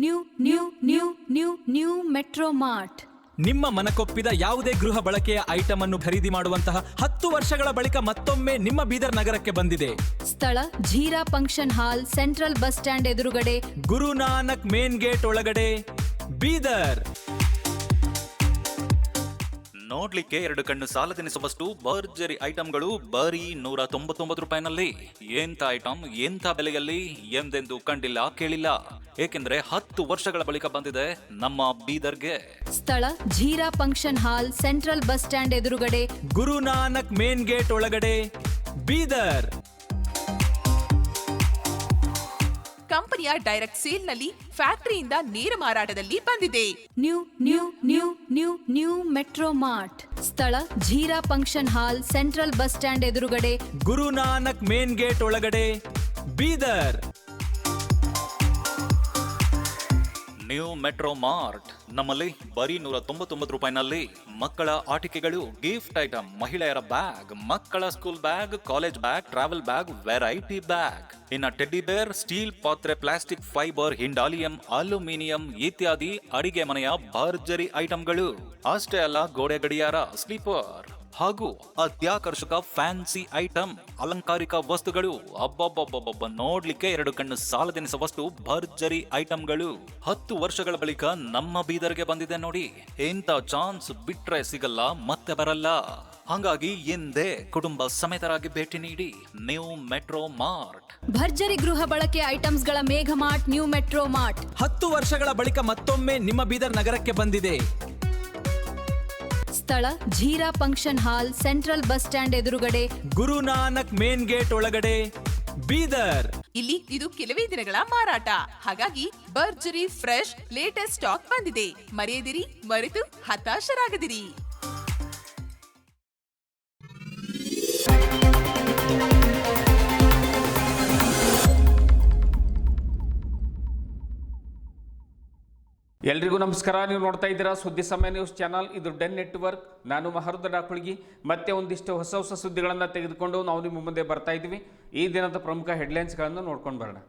New Metro mart. ನಿಮ್ಮ ಮನಕೊಪ್ಪಿದ ಯಾವುದೇ ಗೃಹ ಬಳಕೆಯ ಐಟಮ್ ಅನ್ನು ಖರೀದಿ ಮಾಡುವಂತಹ 10 ವರ್ಷಗಳ ಬಳಿಕ ಮತ್ತೊಮ್ಮೆ ನಿಮ್ಮ ಬೀದರ್ ನಗರಕ್ಕೆ ಬಂದಿದೆ. ಸ್ಥಳ Zeera function hall, central bus stand ಎದುರುಗಡೆ, ಗುರುನಾನಕ್ ಮೇನ್ ಗೇಟ್ ಒಳಗಡೆ, ಬೀದರ್. ನೋಡ್ಲಿಕ್ಕೆ 2 ಕಣ್ಣು ಸಾಲದೆನಿಸುವಷ್ಟು ಭರ್ಜರಿ ಐಟಂಗಳು ಬರೀ 199 ರೂಪಾಯಿನಲ್ಲಿ. ಎಂಥ ಐಟಮ್, ಎಂಥ ಬೆಲೆಯಲ್ಲಿ ಎಂದೆಂದು ಕಂಡಿಲ್ಲ ಕೇಳಿಲ್ಲ. ಏಕೆಂದ್ರೆ 10 ವರ್ಷಗಳ ಬಳಿಕ ಬಂದಿದೆ ನಮ್ಮ ಬೀದರ್ಗೆ. ಸ್ಥಳ Zeera function hall, central bus stand ಎದುರುಗಡೆ, ಗುರುನಾನಕ್ ಮೇನ್ ಗೇಟ್ ಒಳಗಡೆ, ಬೀದರ್. ಕಂಪನಿಯ ಡೈರೆಕ್ಟ್ ಸೇಲ್ ನಲ್ಲಿ ಫ್ಯಾಕ್ಟರಿಯಿಂದ ನೇರ ಮಾರಾಟದಲ್ಲಿ ಬಂದಿದೆ. New Metro Mart. ಸ್ಥಳ Zeera function hall, central bus stand ಎದುರುಗಡೆ, ಗುರುನಾನಕ್ ಮೇನ್ ಗೇಟ್ ಒಳಗಡೆ, ಬೀದರ್. New Metro mart. ನಮ್ಮಲ್ಲಿ ಬರೀ 199 ರೂಪಾಯಿನಲ್ಲಿ ಮಕ್ಕಳ ಆಟಿಕೆಗಳು, ಗಿಫ್ಟ್ ಐಟಮ್, ಮಹಿಳೆಯರ ಬ್ಯಾಗ್, ಮಕ್ಕಳ school bag, college bag, travel bag, variety bag, ಇನ್ನು ಟೆಡ್ಡಿ ಬೇರ್, ಸ್ಟೀಲ್ ಪಾತ್ರೆ, ಪ್ಲಾಸ್ಟಿಕ್, ಫೈಬರ್, ಹಿಂಡಾಲಿಯಂ, ಅಲ್ಯೂಮಿನಿಯಂ ಇತ್ಯಾದಿ ಅಡಿಗೆ ಮನೆಯ ಭರ್ಜರಿ ಐಟಂಗಳು. ಅಷ್ಟೇ ಅಲ್ಲ, ಗೋಡೆ ಗಡಿಯಾರ, ಸ್ಲೀಪರ್ ಹಾಗೂ ಅತ್ಯಾಕರ್ಷಕ ಫ್ಯಾನ್ಸಿ ಐಟಮ್, ಅಲಂಕಾರಿಕ ವಸ್ತುಗಳು. ಅಬ್ಬಬ್ಬಬ್ಬಬ್ಬ, ನೋಡ್ಲಿಕ್ಕೆ 2 ಕಣ್ಣು ಸಾಲದೆನಿಸುವಷ್ಟು ಭರ್ಜರಿ ಐಟಂಗಳು 10 ವರ್ಷಗಳ ಬಳಿಕ ನಮ್ಮ ಬೀದರ್ಗೆ ಬಂದಿದೆ ನೋಡಿ. ಎಂತ ಚಾನ್ಸ್ ಬಿಟ್ರೆ ಸಿಗಲ್ಲ, ಮತ್ತೆ ಬರಲ್ಲ. ಹಾಗಾಗಿ ಎಂದೇ ಕುಟುಂಬ ಸಮೇತರಾಗಿ ಭೇಟಿ ನೀಡಿ ನ್ಯೂ ಮೆಟ್ರೋ ಮಾರ್ಟ್. ಭರ್ಜರಿ ಗೃಹ ಬಳಕೆ ಐಟಮ್ಸ್ ಗಳ Megha Mart, New Metro Mart. 10 ವರ್ಷಗಳ ಬಳಿಕ ಮತ್ತೊಮ್ಮೆ ನಿಮ್ಮ ಬೀದರ್ ನಗರಕ್ಕೆ ಬಂದಿದೆ. ಸ್ಥಳ Zeera function hall, central bus stand ಎದುರುಗಡೆ, ಗುರುನಾನಕ್ ಮೇನ್ ಗೇಟ್ ಒಳಗಡೆ, ಬೀದರ್. ಇಲ್ಲಿ ಇದು ಕೆಲವೇ ದಿನಗಳ ಮಾರಾಟ. ಹಾಗಾಗಿ ಭರ್ಜರಿ ಫ್ರೆಶ್ ಲೇಟೆಸ್ಟ್ ಸ್ಟಾಕ್ ಬಂದಿದೆ. ಮರೆಯದಿರಿ, ಮರೆತು ಹತಾಶರಾಗದಿರಿ. ಎಲ್ರಿಗೂ ನಮಸ್ಕಾರ. ನೀವು ನೋಡ್ತಾ ಇದ್ದೀರಾ ಸುದ್ದಿ ಸಮಯ ನ್ಯೂಸ್ ಚಾನಲ್. ಇದು ಡೆನ್ ನೆಟ್ವರ್ಕ್. ನಾನು ಮಹರುದ್ ಡಾಕುಳ್ಗಿ. ಮತ್ತೆ ಒಂದಿಷ್ಟು ಹೊಸ ಸುದ್ದಿಗಳನ್ನು ತೆಗೆದುಕೊಂಡು ನಾವು ನಿಮ್ಮ ಮುಂದೆ ಬರ್ತಾ ಇದ್ದೀವಿ. ಈ ದಿನದ ಪ್ರಮುಖ ಹೆಡ್ಲೈನ್ಸ್ಗಳನ್ನು ನೋಡ್ಕೊಂಡು ಬರೋಣ.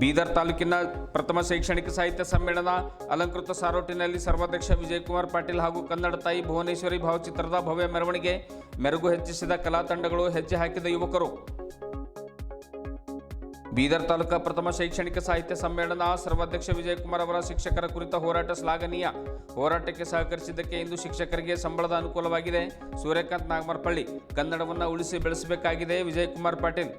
ಬೀದರ್ ತಾಲೂಕಿನ ಪ್ರಥಮ ಶೈಕ್ಷಣಿಕ ಸಾಹಿತ್ಯ ಸಮ್ಮೇಳನ ಅಲಂಕೃತ ಸಾರೋಟಿನಲ್ಲಿ ಸರ್ವಾಧ್ಯಕ್ಷ ವಿಜಯಕುಮಾರ್ ಪಾಟೀಲ್ ಹಾಗೂ ಕನ್ನಡ ತಾಯಿ ಭುವನೇಶ್ವರಿ ಭಾವಚಿತ್ರದ ಭವ್ಯ ಮೆರವಣಿಗೆ. ಮೆರುಗು ಹೆಚ್ಚಿಸಿದ ಕಲಾ ತಂಡಗಳು, ಹೆಜ್ಜೆ ಹಾಕಿದ ಯುವಕರು. ಬೀದರ್ ತಾಲೂಕಾ ಪ್ರಥಮ ಶೈಕ್ಷಣಿಕ ಸಾಹಿತ್ಯ ಸಮ್ಮೇಳನ ಸರ್ವಾಧ್ಯಕ್ಷ ವಿಜಯಕುಮಾರ್ ಅವರ ಶಿಕ್ಷಕರ ಕುರಿತ ಹೋರಾಟ ಶ್ಲಾಘನೀಯ. ಹೋರಾಟಕ್ಕೆ ಸಹಕರಿಸಿದ್ದಕ್ಕೆ ಇಂದು ಶಿಕ್ಷಕರಿಗೆ ಸಂಬಳದ ಅನುಕೂಲವಾಗಿದೆ. ಸೂರ್ಯಕಾಂತ್ ನಾಗಮರ್ಪಳ್ಳಿ. ಕನ್ನಡವನ್ನು ಉಳಿಸಿ ಬೆಳೆಸಬೇಕಾಗಿದೆ ವಿಜಯಕುಮಾರ್ ಪಾಟೀಲ್.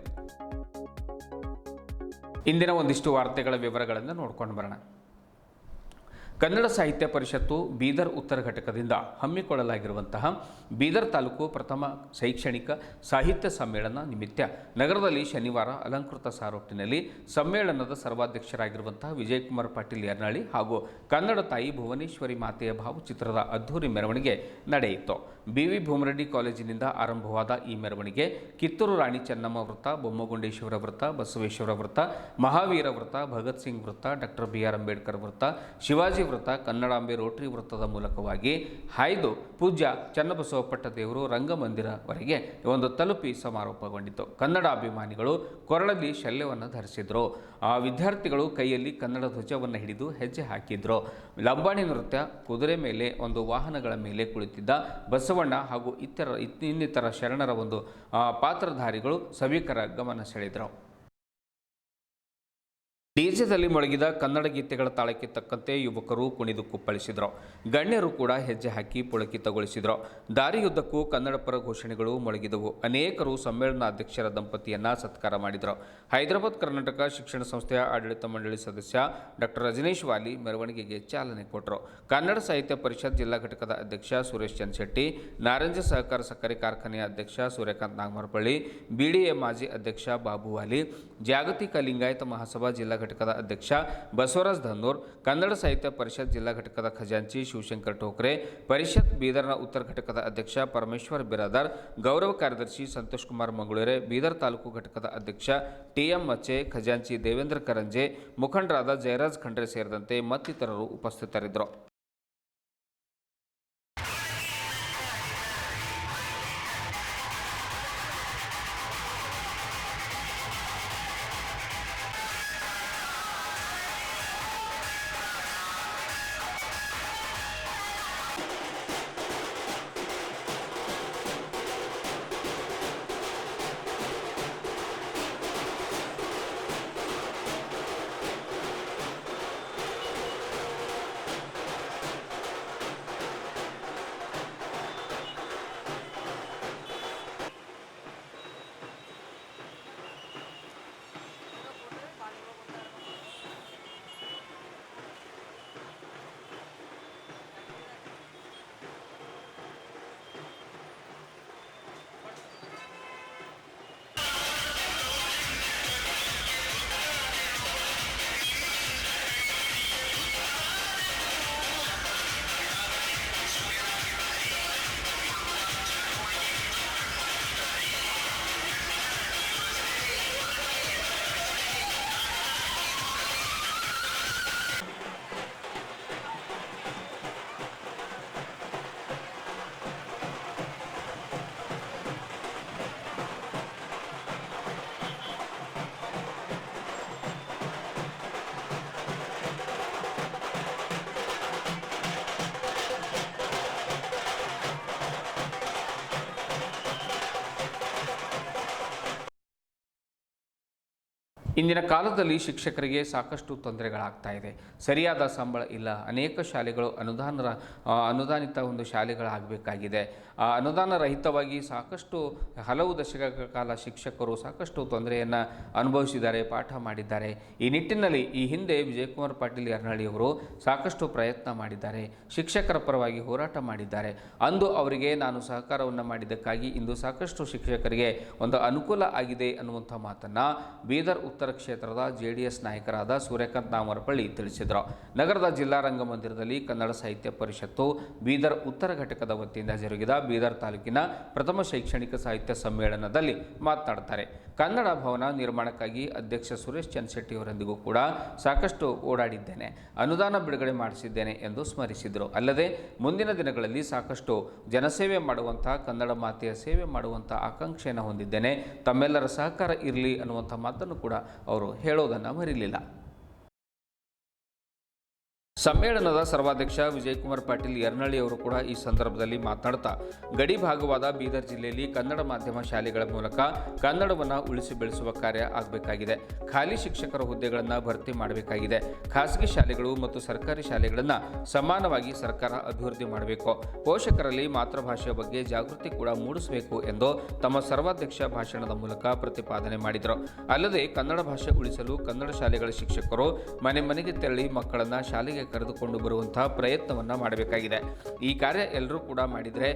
ಇಂದಿನ ಒಂದಿಷ್ಟು ವಾರ್ತೆಗಳ ವಿವರಗಳನ್ನು ನೋಡ್ಕೊಂಡು ಬರೋಣ. ಕನ್ನಡ ಸಾಹಿತ್ಯ ಪರಿಷತ್ತು ಬೀದರ್ ಉತ್ತರ ಘಟಕದಿಂದ ಹಮ್ಮಿಕೊಳ್ಳಲಾಗಿರುವಂತಹ ಬೀದರ್ ತಾಲೂಕು ಪ್ರಥಮ ಶೈಕ್ಷಣಿಕ ಸಾಹಿತ್ಯ ಸಮ್ಮೇಳನ ನಿಮಿತ್ತ ನಗರದಲ್ಲಿ ಶನಿವಾರ ಅಲಂಕೃತ ಸಾರೋಟಿನಲ್ಲಿ ಸಮ್ಮೇಳನದ ಸರ್ವಾಧ್ಯಕ್ಷರಾಗಿರುವಂತಹ ವಿಜಯಕುಮಾರ್ ಪಾಟೀಲ್ ಯರ್ನಾಳಿ ಹಾಗೂ ಕನ್ನಡ ತಾಯಿ ಭುವನೇಶ್ವರಿ ಮಾತೆಯ ಭಾವಚಿತ್ರದ ಅದ್ಧೂರಿ ಮೆರವಣಿಗೆ ನಡೆಯಿತು. BV ಭೂಮರೆಡ್ಡಿ ಕಾಲೇಜಿನಿಂದ ಆರಂಭವಾದ ಈ ಮೆರವಣಿಗೆ ಕಿತ್ತೂರು ರಾಣಿ ಚೆನ್ನಮ್ಮ ವೃತ್ತ, ಬೊಮ್ಮಗುಂಡೇಶ್ವರ ವೃತ್ತ, ಬಸವೇಶ್ವರ ವೃತ್ತ, ಮಹಾವೀರ ವೃತ್ತ, ಭಗತ್ ಸಿಂಗ್ ವೃತ್ತ, ಡಾಕ್ಟರ್ BR ಅಂಬೇಡ್ಕರ್ ವೃತ್ತ, ಶಿವಾಜಿ ವೃತ್ತ, ಕನ್ನಡಾಂಬೆ ರೋಟರಿ ವೃತ್ತದ ಮೂಲಕವಾಗಿ ಹಾಯ್ದು ಪೂಜ್ಯ ಚನ್ನಬಸವಪಟ್ಟ ದೇವರು ರಂಗಮಂದಿರವರೆಗೆ ಒಂದು ತಲುಪಿ ಸಮಾರೋಪಗೊಂಡಿತು. ಕನ್ನಡ ಅಭಿಮಾನಿಗಳು ಕೊರಳಲ್ಲಿ ಶಲ್ಯವನ್ನು ಧರಿಸಿದ್ರು. ಆ ವಿದ್ಯಾರ್ಥಿಗಳು ಕೈಯಲ್ಲಿ ಕನ್ನಡ ಧ್ವಜವನ್ನು ಹಿಡಿದು ಹೆಜ್ಜೆ ಹಾಕಿದ್ರು. ಲಂಬಾಣಿ ನೃತ್ಯ, ಕುದುರೆ ಮೇಲೆ ಒಂದು ವಾಹನಗಳ ಮೇಲೆ ಕುಳಿತಿದ್ದ ಬಸವಣ್ಣ ಹಾಗೂ ಇನ್ನಿತರ ಶರಣರ ಒಂದು ಪಾತ್ರಧಾರಿಗಳು ಸಭಿಕರ ಗಮನ ಸೆಳೆದರು. ಡಿಜೆದಲ್ಲಿ ಮೊಳಗಿದ ಕನ್ನಡ ಗೀತೆಗಳ ತಾಳಕ್ಕೆ ತಕ್ಕಂತೆ ಯುವಕರು ಕುಣಿದು ಕುಪ್ಪಳಿಸಿದರು. ಗಣ್ಯರು ಕೂಡ ಹೆಜ್ಜೆ ಹಾಕಿ ಪುಳಕಿತಗೊಳಿಸಿದರು. ದಾರಿಯುದ್ದಕ್ಕೂ ಕನ್ನಡ ಪರ ಘೋಷಣೆಗಳು ಮೊಳಗಿದವು. ಅನೇಕರು ಸಮ್ಮೇಳನಾಧ್ಯಕ್ಷರ ದಂಪತಿಯನ್ನು ಸತ್ಕಾರ ಮಾಡಿದರು. ಹೈದರಾಬಾದ್ ಕರ್ನಾಟಕ ಶಿಕ್ಷಣ ಸಂಸ್ಥೆಯ ಆಡಳಿತ ಮಂಡಳಿ ಸದಸ್ಯ ಡಾಕ್ಟರ್ ರಜನೀಶ್ ವಾಲಿ ಮೆರವಣಿಗೆಗೆ ಚಾಲನೆ ಕೊಟ್ಟರು. ಕನ್ನಡ ಸಾಹಿತ್ಯ ಪರಿಷತ್ ಜಿಲ್ಲಾ ಘಟಕದ ಅಧ್ಯಕ್ಷ ಸುರೇಶ್ ಚಂದ್ಶೆಟ್ಟಿ, ನಾರಂಜ ಸಹಕಾರ ಸಕ್ಕರೆ ಕಾರ್ಖಾನೆಯ ಅಧ್ಯಕ್ಷ ಸೂರ್ಯಕಾಂತ್ ನಾಗಮರ್ಪಳ್ಳಿ, BDA ಮಾಜಿ ಅಧ್ಯಕ್ಷ ಬಾಬು ವಾಲಿ, ಜಾಗತಿಕ ಲಿಂಗಾಯತ ಮಹಾಸಭಾ ಜಿಲ್ಲಾ ಘಟಕದ ಅಧ್ಯಕ್ಷ ಬಸವರಾಜ್ ಧನ್ನೂರ್, ಕನ್ನಡ ಸಾಹಿತ್ಯ ಪರಿಷತ್ ಜಿಲ್ಲಾ ಘಟಕದ ಖಜಾಂಚಿ ಶಿವಶಂಕರ್ ಟೋಕ್ರೆ, ಪರಿಷತ್ ಬೀದರ್ನ ಉತ್ತರ ಘಟಕದ ಅಧ್ಯಕ್ಷ ಪರಮೇಶ್ವರ್ ಬಿರಾದಾರ್, ಗೌರವ ಕಾರ್ಯದರ್ಶಿ ಸಂತೋಷ್ ಕುಮಾರ್ ಮಂಗಳೂರೆ, ಬೀದರ್ ತಾಲೂಕು ಘಟಕದ ಅಧ್ಯಕ್ಷ TM ಮಚ್ಚೆ, ಖಜಾಂಚಿ ದೇವೇಂದ್ರ ಕರಂಜೆ, ಮುಖಂಡರಾದ ಜಯರಾಜ್ ಖಂಡ್ರೆ ಸೇರಿದಂತೆ ಮತ್ತಿತರರು ಉಪಸ್ಥಿತರಿದ್ದರು. ಇಂದಿನ ಕಾಲದಲ್ಲಿ ಶಿಕ್ಷಕರಿಗೆ ಸಾಕಷ್ಟು ತೊಂದರೆಗಳಾಗ್ತಾ ಇದೆ. ಸರಿಯಾದ ಸಂಬಳ ಇಲ್ಲ. ಅನೇಕ ಶಾಲೆಗಳು ಅನುದಾನಿತ ಒಂದು ಶಾಲೆಗಳಾಗಬೇಕಾಗಿದೆ. ಅನುದಾನ ರಹಿತವಾಗಿ ಸಾಕಷ್ಟು ಹಲವು ದಶಕಗಳ ಕಾಲ ಶಿಕ್ಷಕರು ಸಾಕಷ್ಟು ತೊಂದರೆಯನ್ನು ಅನುಭವಿಸಿದ್ದಾರೆ, ಪಾಠ ಮಾಡಿದ್ದಾರೆ. ಈ ನಿಟ್ಟಿನಲ್ಲಿ ಈ ಹಿಂದೆ ವಿಜಯಕುಮಾರ್ ಪಾಟೀಲ್ ಯರ್ನಳ್ಳಿಯವರು ಸಾಕಷ್ಟು ಪ್ರಯತ್ನ ಮಾಡಿದ್ದಾರೆ, ಶಿಕ್ಷಕರ ಪರವಾಗಿ ಹೋರಾಟ ಮಾಡಿದ್ದಾರೆ. ಅಂದು ಅವರಿಗೆ ನಾನು ಸಹಕಾರವನ್ನು ಮಾಡಿದ್ದಕ್ಕಾಗಿ ಇಂದು ಸಾಕಷ್ಟು ಶಿಕ್ಷಕರಿಗೆ ಒಂದು ಅನುಕೂಲ ಆಗಿದೆ ಅನ್ನುವಂಥ ಮಾತನ್ನು ಬೀದರ್ ಉತ್ತರ ಕ್ಷೇತ್ರದ JDS ನಾಯಕರಾದ ಸೂರ್ಯಕಾಂತ್ ನಾಮರಪಳ್ಳಿ ತಿಳಿಸಿದರು. ನಗರದ ಜಿಲ್ಲಾ ರಂಗಮಂದಿರದಲ್ಲಿ ಕನ್ನಡ ಸಾಹಿತ್ಯ ಪರಿಷತ್ತು ಬೀದರ್ ಉತ್ತರ ಘಟಕದ ವತಿಯಿಂದ ಜರುಗಿದ ಬೀದರ್ ತಾಲೂಕಿನ ಪ್ರಥಮ ಶೈಕ್ಷಣಿಕ ಸಾಹಿತ್ಯ ಸಮ್ಮೇಳನದಲ್ಲಿ ಮಾತನಾಡುತ್ತಾರೆ. ಕನ್ನಡ ಭವನ ನಿರ್ಮಾಣಕ್ಕಾಗಿ ಅಧ್ಯಕ್ಷ ಸುರೇಶ್ ಚನ್ಶೆಟ್ಟಿ ಅವರೊಂದಿಗೂ ಕೂಡ ಸಾಕಷ್ಟು ಓಡಾಡಿದ್ದೇನೆ, ಅನುದಾನ ಬಿಡುಗಡೆ ಮಾಡಿಸಿದ್ದೇನೆ ಎಂದು ಸ್ಮರಿಸಿದರು. ಅಲ್ಲದೆ ಮುಂದಿನ ದಿನಗಳಲ್ಲಿ ಸಾಕಷ್ಟು ಜನಸೇವೆ ಮಾಡುವಂಥ, ಕನ್ನಡ ಮಾತೆಯ ಸೇವೆ ಮಾಡುವಂಥ ಆಕಾಂಕ್ಷೆಯನ್ನು ಹೊಂದಿದ್ದೇನೆ, ತಮ್ಮೆಲ್ಲರ ಸಹಕಾರ ಇರಲಿ ಅನ್ನುವಂಥ ಮಾತನ್ನು ಕೂಡ ಅವರು ಹೇಳೋದನ್ನು ಮರಿಲಿಲ್ಲ. ಸಮ್ಮೇಳನದ ಸರ್ವಾಧ್ಯಕ್ಷ ವಿಜಯಕುಮಾರ್ ಪಾಟೀಲ್ ಯರ್ನಳ್ಳಿ ಅವರು ಕೂಡ ಈ ಸಂದರ್ಭದಲ್ಲಿ ಮಾತನಾಡ್ತಾ, ಗಡಿ ಭಾಗವಾದ ಬೀದರ್ ಜಿಲ್ಲೆಯಲ್ಲಿ ಕನ್ನಡ ಮಾಧ್ಯಮ ಶಾಲೆಗಳ ಮೂಲಕ ಕನ್ನಡವನ್ನು ಉಳಿಸಿ ಬೆಳೆಸುವ ಕಾರ್ಯ ಆಗಬೇಕಾಗಿದೆ. ಖಾಲಿ ಶಿಕ್ಷಕರ ಹುದ್ದೆಗಳನ್ನು ಭರ್ತಿ ಮಾಡಬೇಕಾಗಿದೆ. ಖಾಸಗಿ ಶಾಲೆಗಳು ಮತ್ತು ಸರ್ಕಾರಿ ಶಾಲೆಗಳನ್ನು ಸಮಾನವಾಗಿ ಸರ್ಕಾರ ಅಭಿವೃದ್ಧಿ ಮಾಡಬೇಕು. ಪೋಷಕರಲ್ಲಿ ಮಾತೃಭಾಷೆಯ ಬಗ್ಗೆ ಜಾಗೃತಿ ಕೂಡ ಮೂಡಿಸಬೇಕು ಎಂದು ತಮ್ಮ ಸರ್ವಾಧ್ಯಕ್ಷ ಭಾಷಣದ ಮೂಲಕ ಪ್ರತಿಪಾದನೆ ಮಾಡಿದರು. ಅಲ್ಲದೆ ಕನ್ನಡ ಭಾಷೆ ಉಳಿಸಲು ಕನ್ನಡ ಶಾಲೆಗಳ ಶಿಕ್ಷಕರು ಮನೆ ಮನೆಗೆ ತೆರಳಿ ಮಕ್ಕಳನ್ನು ಶಾಲೆಗೆ ಕರೆದುಕೊಂಡು ಬರುವಂತಹ ಪ್ರಯತ್ನವನ್ನು ಮಾಡಬೇಕಾಗಿದೆ. ಈ ಕಾರ್ಯ ಎಲ್ಲರೂ ಕೂಡ ಮಾಡಿದರೆ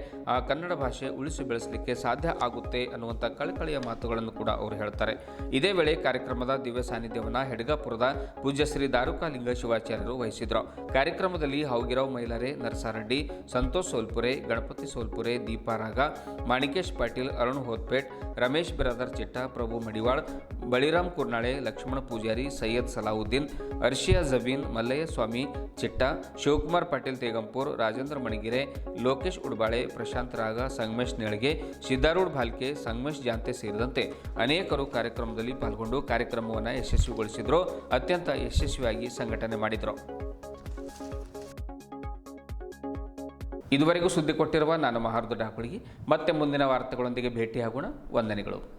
ಕನ್ನಡ ಭಾಷೆ ಉಳಿಸಿ ಬೆಳೆಸಲಿಕ್ಕೆ ಸಾಧ್ಯ ಆಗುತ್ತೆ ಅನ್ನುವಂಥ ಕಳಕಳಿಯ ಮಾತುಗಳನ್ನು ಕೂಡ ಅವರು ಹೇಳ್ತಾರೆ. ಇದೇ ವೇಳೆ ಕಾರ್ಯಕ್ರಮದ ದಿವ್ಯ ಸಾನ್ನಿಧ್ಯವನ್ನು ಹೆಡ್ಗಾಪುರದ ಪೂಜ್ಯ ಶ್ರೀ ದಾರುಕಾಲಿಂಗ ಶಿವಾಚಾರ್ಯರು ವಹಿಸಿದರು. ಕಾರ್ಯಕ್ರಮದಲ್ಲಿ ಹೌಗಿರಾವ್ ಮೈಲಾರೆ, ನರಸಾರೆಡ್ಡಿ, ಸಂತೋಷ್ ಸೋಲ್ಪುರೆ, ಗಣಪತಿ ಸೋಲ್ಪುರೆ, ದೀಪಾರಾಗ, ಮಾಣಿಕೇಶ್ ಪಾಟೀಲ್, ಅರುಣ್ ಹೋತ್ಪೇಟ್, ರಮೇಶ್ ಬಿರಾದರ್ ಚಿಟ್ಟ, ಪ್ರಭು ಮಡಿವಾಳ್, ಬಳಿರಾಮ್ ಕುರ್ನಾಳೆ, ಲಕ್ಷ್ಮಣ ಪೂಜಾರಿ, ಸೈಯದ್ ಸಲಾವುದ್ದೀನ್, ಅರ್ಷಿಯಾ ಜಬೀನ್, ಮಲ್ಲಯ್ಯ ಸ್ವಾಮಿ ಚಿಟ್ಟ, ಶಿವಕುಮಾರ್ ಪಾಟೀಲ್ ತೇಗಂಪುರ್, ರಾಜೇಂದ್ರ ಮಣಿಗೆರೆ, ಲೋಕೇಶ್ ಉಡ್ಬಾಳೆ, ಪ್ರಶಾಂತ್ ರಾಗ, ಸಂಗಮೇಶ್ ನೇಳ್ಗೆ, ಸಿದ್ದಾರೂಢ್ ಭಾಲ್ಕೆ, ಸಂಗಮೇಶ್ ಜಾಂತೆ ಸೇರಿದಂತೆ ಅನೇಕರು ಕಾರ್ಯಕ್ರಮದಲ್ಲಿ ಪಾಲ್ಗೊಂಡು ಕಾರ್ಯಕ್ರಮವನ್ನು ಯಶಸ್ವಿಗೊಳಿಸಿದರು. ಅತ್ಯಂತ ಯಶಸ್ವಿಯಾಗಿ ಸಂಘಟನೆ ಮಾಡಿದರು. ಇದುವರೆಗೂ ಸುದ್ದಿ ಕೊಟ್ಟಿರುವ ನಾನು ಮಹಾರ್ದು ಡಾಕುಳಿಗಿ. ಮತ್ತೆ ಮುಂದಿನ ವಾರ್ತೆಗಳೊಂದಿಗೆ ಭೇಟಿಯಾಗೋಣ. ವಂದನೆಗಳು.